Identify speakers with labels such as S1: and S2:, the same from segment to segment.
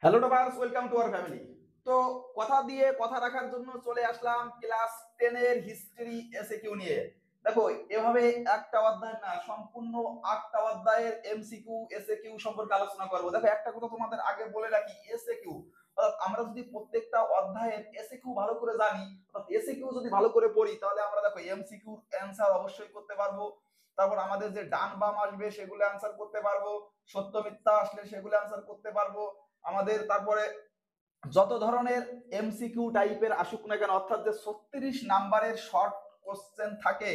S1: Hello toppers, welcome to our family. তো কথা দিয়ে কথা রাখার জন্য চলে আসলাম ক্লাস 10 এর হিস্ট্রি এসএকিউ নিয়ে। দেখো, এভাবে একটা অধ্যায় না, সম্পূর্ণ 8টা অধ্যায়ের এমসিকিউ এসএকিউ সম্পর্কে আলোচনা করব। দেখো, একটা কথা তোমাদের আগে বলে রাখি, এসএকিউ অর্থাৎ আমরা যদি প্রত্যেকটা অধ্যায়ের এসএকিউ ভালো করে জানি, অর্থাৎ এসএকিউ যদি ভালো করে পড়ি, তাহলে আমরা দেখো এমসিকিউর অ্যানসার অবশ্যই করতে পারবো। তারপর আমাদের যে ডান বাম আসবে সেগুলো অ্যানসার করতে পারবো, সত্য মিথ্যা আসলে সেগুলো অ্যানসার করতে পারবো। আমাদের তারপরে যত ধরনের এমসিকিউ টাইপের আসুক না কেন, অর্থাৎ যে 36 নাম্বারের শর্ট কোশ্চেন থাকে,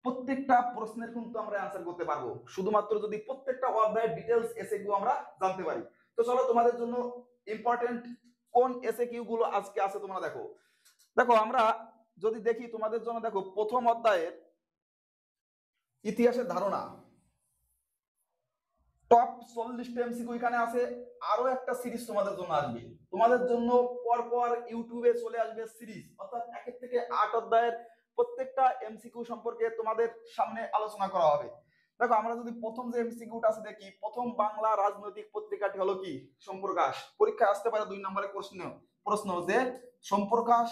S1: প্রত্যেকটা প্রশ্নের কিন্তু আমরা অ্যান্সার করতে পারবো, শুধুমাত্র যদি প্রত্যেকটা অধ্যায়ের ডিটেলস এসএকিউ আমরা জানতে পারি। তো চলো, তোমাদের জন্য ইম্পর্টেন্ট কোন এসএকিউ গুলো আজকে আছে তোমরা দেখো। দেখো, আমরা যদি দেখি তোমাদের জন্য, দেখো প্রথম অধ্যায়ের ইতিহাসের ধারণা, টপ 40টা এমসিকিউ এখানে আছে। আরো একটা সিরিজ তোমাদের জন্য আসবে, তোমাদের জন্য পরপর ইউটিউবে চলে আসবে সিরিজ, অর্থাৎ 1 থেকে 8 অধ্যায়ের প্রত্যেকটা এমসিকিউ সম্পর্কে তোমাদের সামনে আলোচনা করা হবে। দেখো, আমরা যদি প্রথম যে এমসিকিউটা আছে দেখি, প্রথম বাংলা রাজনৈতিক পত্রিকাটি হলো কি? সোমপ্রকাশ। পরীক্ষায় আসতে পারে 2 নম্বরের প্রশ্ন যে সোমপ্রকাশ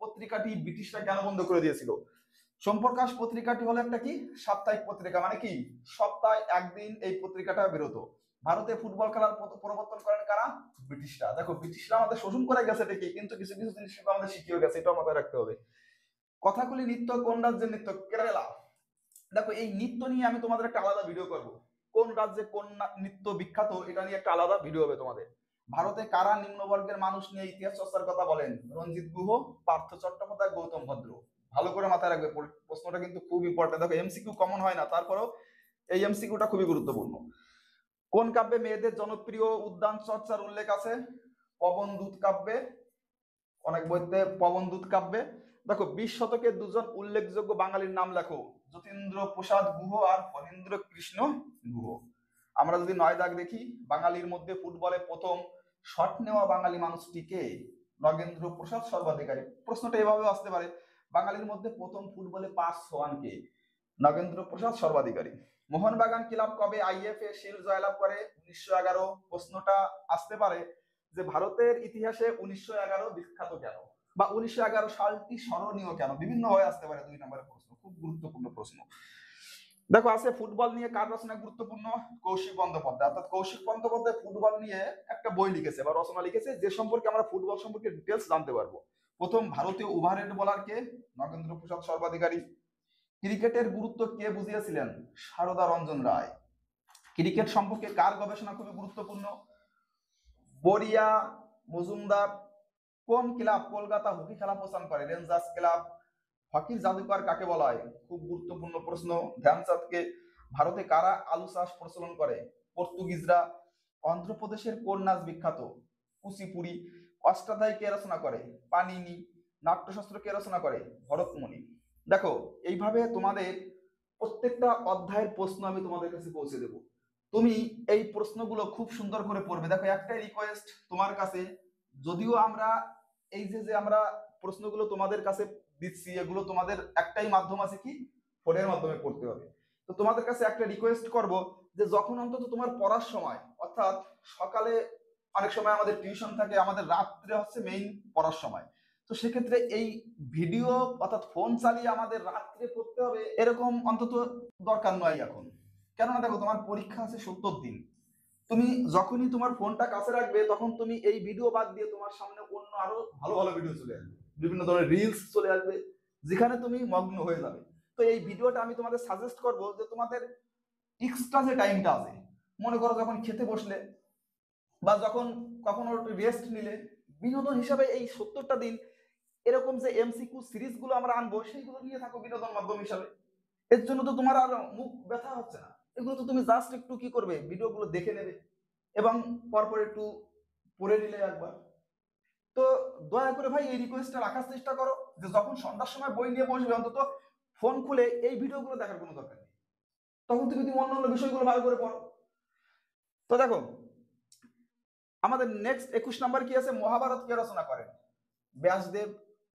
S1: পত্রিকাটি ব্রিটিশরা কেন বন্ধ করে দিয়েছিল। সোমপ্রকাশ পত্রিকাটি হলো একটা কি, সাপ্তাহিক পত্রিকা, মানে কি সপ্তাহে একদিন এই পত্রিকাটা বেরোতো। ভারতে ফুটবল খেলার প্রবর্তন করেন কারা? ব্রিটিশরা। দেখো, ব্রিটিশরা আমাদের শোষণ করে গেছে ঠিকই, কিন্তু কিছু কিছু জিনিস কিন্তু আমাদের শিখিয়ে গেছে, এটাও মাথায় রাখতে হবে। কথাকলি নৃত্য কোন রাজ্যের নৃত্য? কেরালা। দেখো, এই নৃত্য নিয়ে আমি তোমাদের একটা আলাদা ভিডিও করব। কোন রাজ্যে কোন নৃত্য বিখ্যাত, এটা নিয়ে একটা আলাদা ভিডিও হবে তোমাদের। ভারতে কারা নিম্নবর্গের মানুষ নিয়ে ইতিহাস চর্চার কথা বলেন? রঞ্জিত গুহ, পার্থ চট্টোপাধ্যায়, গৌতম ভদ্র। ভালো করে মাথায় রাখবে, প্রশ্নটা কিন্তু খুব ইম্পর্টেন্ট। দেখো, এমসিকিউ কমন হয় না, তারপরেও এই এমসিকিউটা খুবই গুরুত্বপূর্ণ। কোন কাব্যে মেয়েদের জনপ্রিয় উদ্যান চর্চার উল্লেখ আছে? পবন দূত কাব্যে। অনেক বইতে পবন দূত কাব্যে। দেখো, 20 শতকের দুজন উল্লেখযোগ্য বাঙালির নাম লেখো। যতীন্দ্র প্রসাদ গুহ আর ফণীন্দ্র কৃষ্ণ গুহ। আমরা যদি 9 দাগ দেখি, বাঙালির মধ্যে ফুটবলে প্রথম শট নেওয়া বাঙালি মানুষটি কে? নগেন্দ্র প্রসাদ সর্বাধিকারী। প্রশ্নটা এভাবেও আসতে পারে, বাঙালির মধ্যে প্রথম ফুটবলে পাস হওয়ান কে? নগেন্দ্র প্রসাদ সর্বাধিকারী। মোহনবাগান ক্লাব কবে আইএফএ শিল্ড জয়লাভ করে? 1911। প্রশ্নটা আসতে পারে যে ভারতের ইতিহাসে 1911 বিখ্যাত কেন, বা 1911 সালটি স্মরণীয় কেন? বিভিন্ন হয়ে আসতে পারে 2 নম্বরের প্রশ্ন, খুব গুরুত্বপূর্ণ প্রশ্ন। দেখো, আছে ফুটবল নিয়ে কার রচনা গুরুত্বপূর্ণ? কৌশিক বন্দ্যোপাধ্যায়। অর্থাৎ কৌশিক বন্দ্যোপাধ্যায় ফুটবল নিয়ে একটা বই লিখেছে বা রচনা লিখেছে, যে সম্পর্কে আমরা ফুটবল সম্পর্কে ডিটেলস জানতে পারবো। প্রথম ভারতীয় ওভারহেড বোলার কে? নগেন্দ্র প্রসাদ সর্বাধিকারী। ক্রিকেটের গুরুত্ব কে বুঝিয়েছিলেন? সারদা রঞ্জন রায়। ক্রিকেট সম্পর্কে কার গবেষণা খুবই গুরুত্বপূর্ণ? বরিয়া মজুমদার। কোন ক্লাব কলকাতা হকি খেলা প্রচার করে? Rangers club. হকির জাদুকর কাকে বলা হয়? খুব গুরুত্বপূর্ণ প্রশ্ন, ধ্যানচাঁদকে। ভারতে কারা আলু চাষ প্রচলন করে? পর্তুগিজরা। অন্ধ্রপ্রদেশের কোন নাচ বিখ্যাত? কুচিপুড়ি। অষ্টাধ্যায়ী কে রচনা করে? পানিনি। নাট্যশাস্ত্র কে রচনা করে? ভরতমুনি। দেখো, এইভাবে তোমাদের প্রত্যেকটা অধ্যায়ের প্রশ্ন আমি তোমাদের কাছে পৌঁছে দেবো। তুমি এই প্রশ্নগুলো খুব সুন্দর করে পড়বে। দেখো, একটাই রিকোয়েস্ট তোমার কাছে, যদিও আমরা এই যে যে আমরা প্রশ্নগুলো তোমাদের কাছে দিচ্ছি, এগুলো তোমাদের একটাই মাধ্যম আছে কি, ফোনের মাধ্যমে পড়তে হবে। তো তোমাদের কাছে একটা রিকোয়েস্ট করব, যে যখন অন্তত তোমার পড়ার সময়, অর্থাৎ সকালে অনেক সময় আমাদের টিউশন থাকে, আমাদের রাত্রে হচ্ছে মেইন পড়ার সময়, তো সেক্ষেত্রে এই ভিডিও অর্থাৎ ফোন চালিয়ে আমাদের রাত্রে পড়তে হবে এরকম অন্তত দরকার নয় এখন। কেননা দেখো, তোমার পরীক্ষা আছে 70 দিন। তুমি যখনই তোমার ফোনটা কাছে রাখবে, তখন তুমি এই ভিডিও বাদ দিয়ে তোমার সামনে অন্য আরো ভালো ভালো ভিডিও চলে আসবে, বিভিন্ন ধরনের রিলস চলে আসবে, যেখানে তুমি মগ্ন হয়ে যাবে। তো এই ভিডিওটা আমি তোমাদের সাজেস্ট করব, যে তোমাদের এক্সট্রা যে টাইমটা আছে, মনে করো যখন খেতে বসলে বা যখন কখনো রেস্ট নিলে, বিনোদন হিসাবে এই 70টা দিন এরকম যে এমসিকিউ সিরিজ গুলো আমরা আনবো, সেইগুলো নিয়ে থাকো বিনোদন মাধ্যম হিসাবে। এর জন্য তো তোমার আর মুখ ব্যথা হচ্ছে না, এগুলো তো তুমি জাস্ট একটু কি করবে, ভিডিওগুলো দেখে নেবে এবং পরপর একটু পড়ে নিলে একবার। তো দয়া করে ভাই এই রিকোয়েস্টটা রাখার চেষ্টা করো, যে যখন সন্ধ্যার সময় বই নিয়ে বসবে, অন্তত ফোন খুলে এই ভিডিওগুলো দেখার কোনো দরকার নেই, তখন তুমি অন্য অন্য বিষয়গুলো ভালো করে পড়ো। তো দেখো, আমাদের নেক্সট 21 নাম্বার কি আছে? মহাভারত কে রচনা করেন? ব্যাসদেব।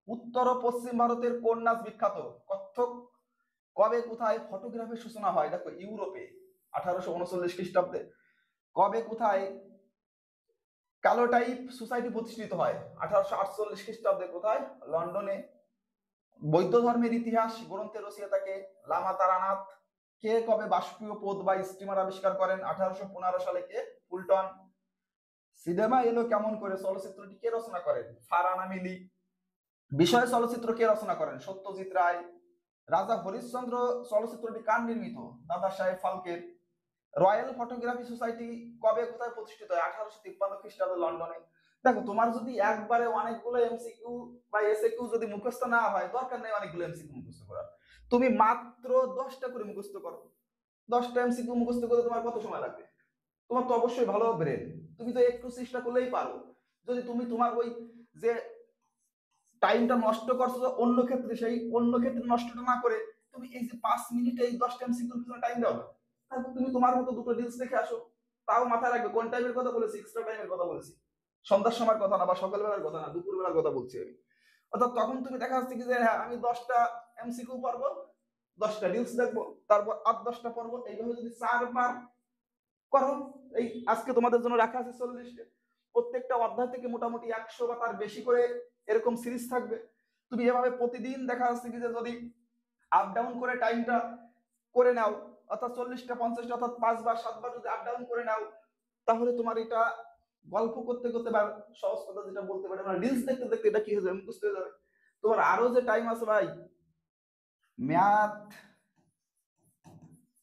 S1: উত্তর ও পশ্চিম ভারতের কোন নাচ বিখ্যাত? কত্থক। কবে কোথায় ফটোগ্রাফির সূচনা হয়? দেখো, ইউরোপে 1839 খ্রিস্টাব্দে। কবে কোথায় কালো টাইপ সোসাইটি প্রতিষ্ঠিত হয় 1848 খ্রিস্টাব্দে কোথায়? লন্ডনে। বৌদ্ধ ধর্মের ইতিহাস গ্রন্থের রচয়িতা কে? লামা তারানাথ। কে কবে বাষ্পীয় পথ বা স্টিমার আবিষ্কার করেন? 1815 সালে। কে? ফুলটন। সিনেমা এলো কেমন করে চলচ্চিত্রটি কে রচনা করেন? ফারহান আমিলি। বিষয় চলচ্চিত্র কে রচনা করেন? সত্যজিৎ রায়। রাজা হরিশ্চন্দ্র চলচ্চিত্রটি কার নির্মিত? দাদা সাহেব ফালকের। রয়্যাল ফটোগ্রাফি সোসাইটি কবে কোথায় প্রতিষ্ঠিত হয়? 1853 খ্রিস্টাব্দে লন্ডনে। দেখো, তোমার যদি একবারে অনেকগুলো এমসিকিউ বা এসএকিউ যদি মুখস্থ না হয়, দরকার নেই অনেকগুলো এমসিকিউ মুখস্থ করার। তুমি মাত্র 10টা করে মুখস্থ করো। 10টা এমসিকিউ মুখস্থ করে তোমার কত সময় লাগবে? তোমার তো অবশ্যই ভালো ব্রেন, তুমি তো একটু চেষ্টা করলেই পারো। যদি তুমি তোমার ওই যে টাইমটা নষ্ট করছো অন্য ক্ষেত্রে, সেই অন্য ক্ষেত্রে নষ্টটা না করে তুমি এই যে 5 মিনিট এই 10টা এমসিকিউর পিছনে টাইম দাও, তারপর তুমি তোমার মতো দুটো রিলস দেখে আসো। তাও মাথায় রাখবে কোন টাইমের কথা বলেছি, এক্সট্রা টাইমের কথা বলেছি। সন্ধ্যার সময়ের কথা না, বা সকালবেলার কথা না, দুপুরবেলার কথা বলছি আমি। অর্থাৎ তখন তুমি দেখা যাচ্ছে কি যে হ্যাঁ, আমি 10টা এমসিকিউ পারবো, 10টা রিলস দেখবো, তারপর আর 10টা পড়বো। এইভাবে যদি 4 বার করো, এই আজকে তোমাদের জন্য রাখা আছে 40টা, প্রত্যেকটা অধ্যায় থেকে মোটামুটি 100 বা তার বেশি করে এরকম সিরিজ থাকবে। তুমি এভাবে প্রতিদিন দেখা যাচ্ছে কি যে যদি আপ ডাউন করে টাইমটা করে নাও, অর্থাৎ 40টা 50টা অর্থাৎ 5 বার 7 বার যদি আপ ডাউন করে নাও, তাহলে তোমার এটা গল্প করতে করতে বা সহজ কথা যেটা বলতে পারে মানে রিলস দেখতে দেখতে এটা কি হয়ে যাবে, মুখস্থ হয়ে যাবে। তোমার আরো যে টাইম আছে ভাই, ম্যাথ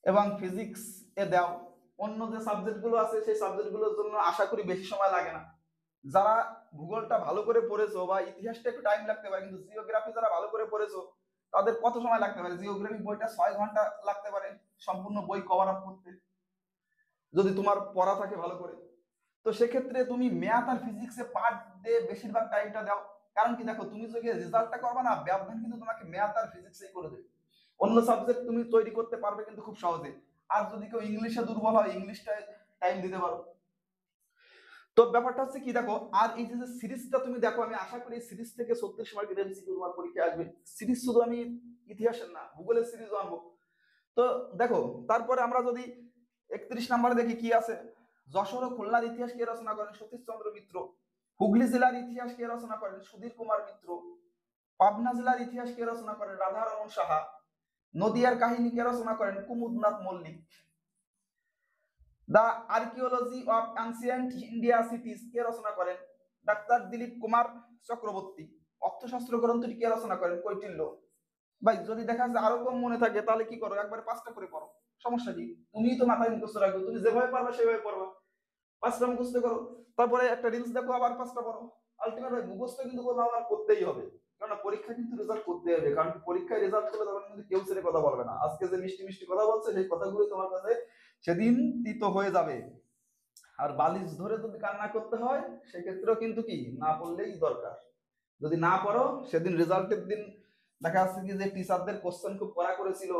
S1: এবং ফিজিক্স এ দাও। অন্য যে সাবজেক্ট গুলো আছে সেই সাবজেক্ট গুলোর জন্য আশা করি বেশি সময় লাগে না। যারা ভূগোলটা ভালো করে পড়েছো বা ইতিহাসটা একটু টাইম লাগতে পারে, কিন্তু জিওগ্রাফি যারা ভালো করে পড়েছো তাদের কত সময় লাগতে পারে? জিওগ্রাফি বইটা 6 ঘন্টা লাগতে পারে সম্পূর্ণ বই কভার আপ করতে, যদি তোমার পড়া থাকে ভালো করে। তো সেক্ষেত্রে তুমি ম্যাথ আর ফিজিক্সে পার ডে বেশিরভাগ টাইমটা দাও। কারণ কি, দেখো তুমি যদি রেজাল্টটা করবে না, ব্যবধান কিন্তু তোমাকে ম্যাথ আর ফিজিক্সেই করে দেবে। অন্য সাবজেক্ট তুমি তৈরি করতে পারবে কিন্তু খুব সহজে। আর যদি কেউ ইংলিশে দুর্বল হয়, ইংলিশটায় টাইম দিতে পারো। তো ব্যাপারটা হচ্ছে কি, দেখো আর এই যে সিরিজটা তুমি দেখো, আমি আশা করি সিরিজ থেকে 36 মার্কের এমসিকিউ তোমার পরীক্ষায় আসবে। সিরিজ শুধু আমি ইতিহাসের না, ভূগোলের সিরিজও আনবো। তো দেখো, তারপরে আমরা যদি 31 নম্বরে দেখি কি আছে। যশোর ও খুলনার ইতিহাস কে রচনা করেন? সতীশচন্দ্র মিত্র। হুগলি জেলার ইতিহাস কে রচনা করেন? সুধীর কুমার মিত্র। পাবনা জেলার ইতিহাস কে রচনা করেন? রাধারমণ সাহা। নদিয়ার কাহিনী কে রচনা করেন? Kumudnath Mallick. The archaeology of ancient India cities কে রচনা করেন? ডাক্তার দিলীপ কুমার চক্রবর্তী। অর্থশাস্ত্র গ্রন্থটি কে রচনা করেন? কৈটিল্য। ভাই যদি দেখা যায় আরো কম মনে থাকে তাহলে কি করো, একবার 5টা করে পড়ো, সমস্যা কি? তুমি তো মাথায় মুখস্থ রাখবে, তুমি যেভাবে পারবে সেভাবে পড়বা। 5টা মুখস্থ করো, তারপরে একটা রিলস দেখো, আবার 5টা পড়ো। আলটিমেট ভাই মুখস্থ কিন্তু কোনো আমার করতেই হবে, কারণ পরীক্ষা কিন্তু রেজাল্ট করতে হবে। কারণ পরীক্ষায় রেজাল্ট করলে তখন কিন্তু কেউ ছেড়ে কথা বলবে না। আজকে যে মিষ্টি মিষ্টি কথা বলছে সেই কথাগুলো তোমার কাছে সেদিন তিত হয়ে যাবে। আর বালিশ ধরে যদি কান্না করতে হয় সেক্ষেত্রেও কিন্তু কি, না পড়লেই দরকার। যদি না পড়ো সেদিন রেজাল্টের দিন দেখা যাচ্ছে কি যে টিচারদের কোশ্চেন খুব কড়া করেছিল,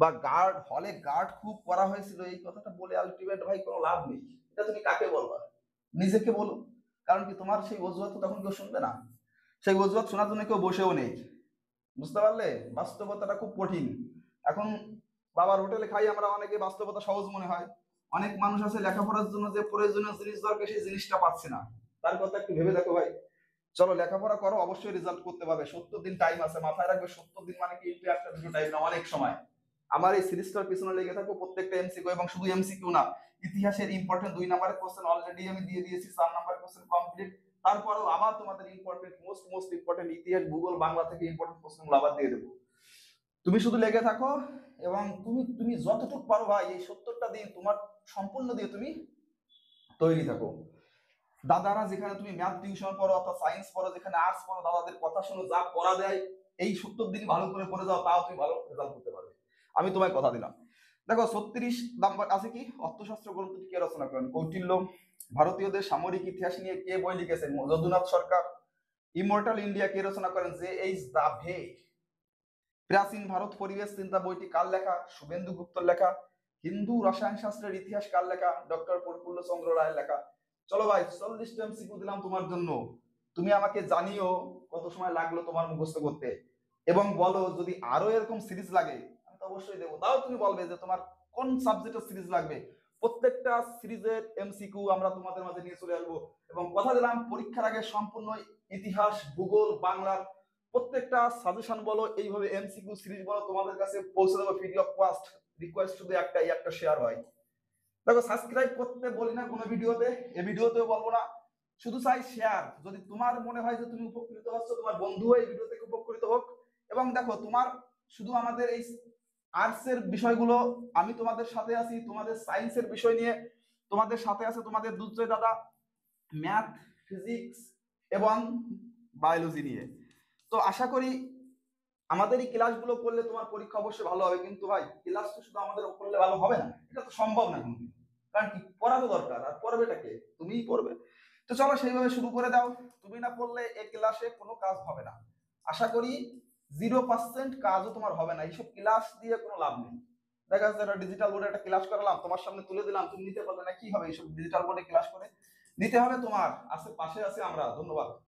S1: বা গার্ড হলে গার্ড খুব করা হয়েছিল, এই কথাটা বলে আলটিমেট ভাই কোনো লাভ নেই। এটা তুমি কাকে বলবা? নিজেকে বলো। কারণ কি, তোমার সেই অজুহাত তো তখন কেউ শুনবে না, সেই অজুহাত শোনার জন্য কেউ বসেও নেই। বুঝতে পারলে? বাস্তবতাটা খুব কঠিন। এখন বাবার হোটেলে খাই আমরা, অনেকে বাস্তবতা সহজ মনে হয়। অনেক মানুষ আছে লেখাপড়ার জন্য যে প্রয়োজনীয় জিনিস দরকার সেই জিনিসটা পাচ্ছে না। তার কথা একটু ভেবে দেখো ভাই। চলো লেখাপড়া করো, অবশ্যই রেজাল্ট করতে পারবে। 70 দিন টাইম আছে, মাথায় রাখবে 70 দিন মানে কি একটা দুটো টাইম না, অনেক সময়। আমার এই সিরিজটার পিছনে লেগে থাকো, প্রত্যেকটা এমসিকিউ, এবং শুধু এমসিকিউ না, ইতিহাসের ইম্পর্টেন্ট 2 নম্বরের কোশ্চেন অলরেডি আমি দিয়ে দিয়েছি, 4 নম্বরের কোশ্চেন কমপ্লিট। তারপরেও আবার তোমাদের ইম্পর্টেন্ট মোস্ট ইম্পর্টেন্ট ইতিহাস, ভূগোল, বাংলা থেকে ইম্পর্টেন্ট কোশ্চেনগুলো আবার দিয়ে দেবো। তুমি শুধু লেগে থাকো, এবং তুমি তুমি যতটুকু পারো ভাই এই 70টা দিন তোমার সম্পূর্ণ দিয়ে তুমি তৈরি থাকো। দাদারা যেখানে তুমি ম্যাথ টিউশন পড়ো অথবা সায়েন্স পড়ো, যেখানে আর্টস পড়ো, দাদাদের কথা শুনো, যা পড়া দেয় এই 70 দিন ভালো করে পড়ে যাও, তাও তুমি ভালো রেজাল্ট করতে পারবে, আমি তোমায় কথা দিলাম। দেখো 36 নাম্বার আছে কি, অর্থশাস্ত্র গ্রন্থটি কে রচনা করেন? কৌটিল্য। ভারতীয়দের সামরিক ইতিহাস নিয়ে কে বই লিখেছেন? যদুনাথ সরকার। ইমর্টাল ইন্ডিয়া কে রচনা করেন? J.H. দাভে। প্রাচীন ভারত পরিবেশ চিন্তা বইটি কার লেখা? শুভেন্দু গুপ্তর লেখা। হিন্দু রসায়ন শাস্ত্রের ইতিহাস কার লেখা? ডক্টর প্রফুল্ল চন্দ্র রায়ের লেখা। চলো ভাই 40টা এমসিকিউ দিলাম তোমার জন্য। তুমি আমাকে জানিও কত সময় লাগলো তোমার মুখস্থ করতে, এবং বলো যদি আরো এরকম সিরিজ লাগে আমি তো অবশ্যই দেবো। তাও তুমি বলবে যে তোমার কোন সাবজেক্টের সিরিজ লাগবে। প্রত্যেকটা সিরিজের এমসিকিউ আমরা তোমাদের মাঝে নিয়ে চলে আসবো, এবং কথা দিলাম পরীক্ষার আগে সম্পূর্ণ ইতিহাস, ভূগোল, বাংলার প্রত্যেকটা সাজেশন বলো, এইভাবে এমসিকিউ সিরিজ বলো তোমাদের কাছে পৌঁছে দেবো ফ্রি অফ কস্ট। রিকোয়েস্ট শুধু একটাই, একটা শেয়ার হয়। দেখো, সাবস্ক্রাইব করতে বলি না কোনো ভিডিওতে, এই ভিডিওতেও বলবো না, শুধু চাই শেয়ার। যদি তোমার মনে হয় যে তুমি উপকৃত হচ্ছ, তোমার বন্ধু এই ভিডিও থেকে উপকৃত হোক। এবং দেখো, তোমার শুধু আমাদের এই আর্টসের বিষয়গুলো, আমি তোমাদের সাথে আছি, তোমাদের সায়েন্সের বিষয় নিয়ে তোমাদের সাথে আছে তোমাদের দুর্জয় দাদা, ম্যাথ, ফিজিক্স এবং বায়োলজি নিয়ে। তো আশা করি আমাদের এই ক্লাসগুলো করলে তোমার পরীক্ষা অবশ্যই ভালো হবে। কিন্তু ভাই, ক্লাস তো শুধু আমাদের করলে ভালো হবে না, এটা তো সম্ভব না কোনোদিন। কারণ কি, পড়া তো দরকার, আর পড়বেটাকে তুমিই পড়বে। তো চলো সেইভাবে শুরু করে দাও। তুমি না পড়লে এই ক্লাসে কোনো কাজ হবে না। আশা করি 0% কাজও তোমার হবে না, এইসব ক্লাস দিয়ে কোনো লাভ নেই। দেখা যাচ্ছে একটা ডিজিটাল বোর্ডে একটা ক্লাস করালাম, তোমার সামনে তুলে দিলাম, তুমি নিতে পারলে না, কি হবে এইসব ডিজিটাল বোর্ডে ক্লাস করে? নিতে হবে তোমার, পাশে আছে আমরা। ধন্যবাদ।